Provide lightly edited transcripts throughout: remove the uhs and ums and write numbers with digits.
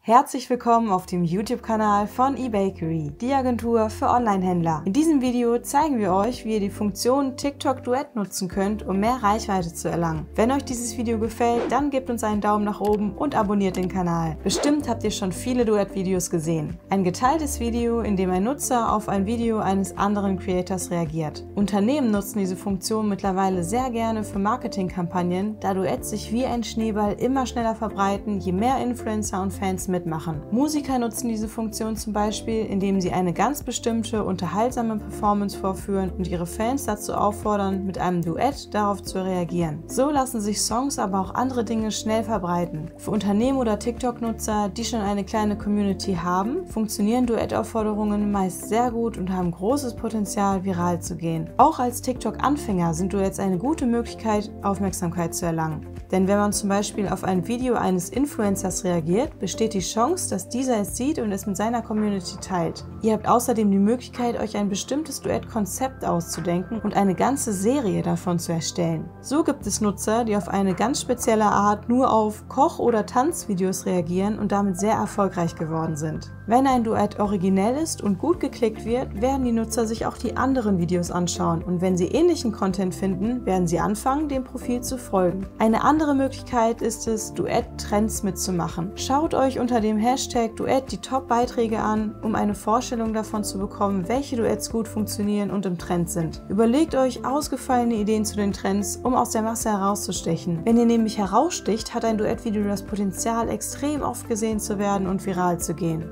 Herzlich willkommen auf dem YouTube-Kanal von eBakery, die Agentur für Online-Händler. In diesem Video zeigen wir euch, wie ihr die Funktion TikTok Duett nutzen könnt, um mehr Reichweite zu erlangen. Wenn euch dieses Video gefällt, dann gebt uns einen Daumen nach oben und abonniert den Kanal. Bestimmt habt ihr schon viele Duett-Videos gesehen. Ein geteiltes Video, in dem ein Nutzer auf ein Video eines anderen Creators reagiert. Unternehmen nutzen diese Funktion mittlerweile sehr gerne für Marketingkampagnen, da Duets sich wie ein Schneeball immer schneller verbreiten, je mehr Influencer und Fans mitmachen. Musiker nutzen diese Funktion zum Beispiel, indem sie eine ganz bestimmte, unterhaltsame Performance vorführen und ihre Fans dazu auffordern, mit einem Duett darauf zu reagieren. So lassen sich Songs, aber auch andere Dinge schnell verbreiten. Für Unternehmen oder TikTok-Nutzer, die schon eine kleine Community haben, funktionieren Duettaufforderungen meist sehr gut und haben großes Potenzial, viral zu gehen. Auch als TikTok-Anfänger sind Duets eine gute Möglichkeit, Aufmerksamkeit zu erlangen. Denn wenn man zum Beispiel auf ein Video eines Influencers reagiert, besteht die Chance, dass dieser es sieht und es mit seiner Community teilt. Ihr habt außerdem die Möglichkeit, euch ein bestimmtes Duett-Konzept auszudenken und eine ganze Serie davon zu erstellen. So gibt es Nutzer, die auf eine ganz spezielle Art nur auf Koch- oder Tanzvideos reagieren und damit sehr erfolgreich geworden sind. Wenn ein Duett originell ist und gut geklickt wird, werden die Nutzer sich auch die anderen Videos anschauen und wenn sie ähnlichen Content finden, werden sie anfangen, dem Profil zu folgen. Eine andere Möglichkeit ist es, Duett-Trends mitzumachen. Schaut euch unter dem Hashtag Duett die Top-Beiträge an, um eine Vorstellung davon zu bekommen, welche Duets gut funktionieren und im Trend sind. Überlegt euch ausgefallene Ideen zu den Trends, um aus der Masse herauszustechen. Wenn ihr nämlich heraussticht, hat ein Duettvideo das Potenzial, extrem oft gesehen zu werden und viral zu gehen.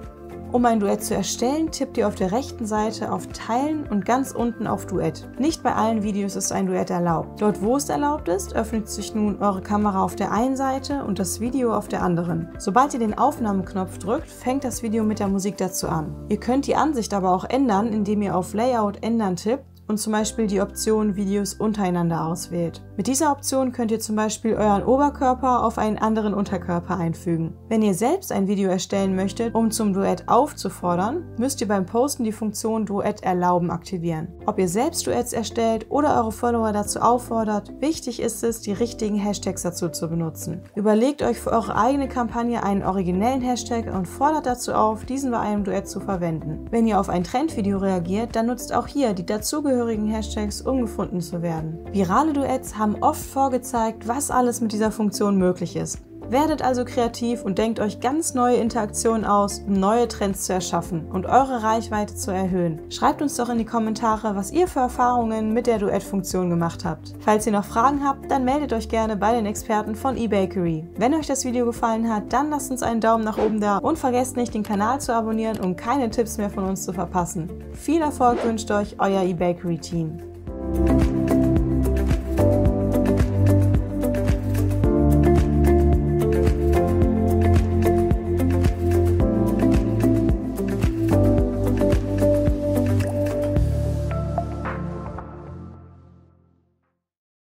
Um ein Duett zu erstellen, tippt ihr auf der rechten Seite auf Teilen und ganz unten auf Duett. Nicht bei allen Videos ist ein Duett erlaubt. Dort, wo es erlaubt ist, öffnet sich nun eure Kamera auf der einen Seite und das Video auf der anderen. Sobald ihr den Aufnahmeknopf drückt, fängt das Video mit der Musik dazu an. Ihr könnt die Ansicht aber auch ändern, indem ihr auf Layout ändern tippt und zum Beispiel die Option Videos untereinander auswählt. Mit dieser Option könnt ihr zum Beispiel euren Oberkörper auf einen anderen Unterkörper einfügen. Wenn ihr selbst ein Video erstellen möchtet, um zum Duett aufzufordern, müsst ihr beim Posten die Funktion Duett erlauben aktivieren. Ob ihr selbst Duets erstellt oder eure Follower dazu auffordert, wichtig ist es, die richtigen Hashtags dazu zu benutzen. Überlegt euch für eure eigene Kampagne einen originellen Hashtag und fordert dazu auf, diesen bei einem Duett zu verwenden. Wenn ihr auf ein Trendvideo reagiert, dann nutzt auch hier die dazugehörigen Hashtags, um gefunden zu werden. Virale Duets haben oft vorgezeigt, was alles mit dieser Funktion möglich ist. Werdet also kreativ und denkt euch ganz neue Interaktionen aus, um neue Trends zu erschaffen und eure Reichweite zu erhöhen. Schreibt uns doch in die Kommentare, was ihr für Erfahrungen mit der Duett-Funktion gemacht habt. Falls ihr noch Fragen habt, dann meldet euch gerne bei den Experten von eBakery. Wenn euch das Video gefallen hat, dann lasst uns einen Daumen nach oben da und vergesst nicht, den Kanal zu abonnieren, um keine Tipps mehr von uns zu verpassen. Viel Erfolg wünscht euch euer eBakery-Team.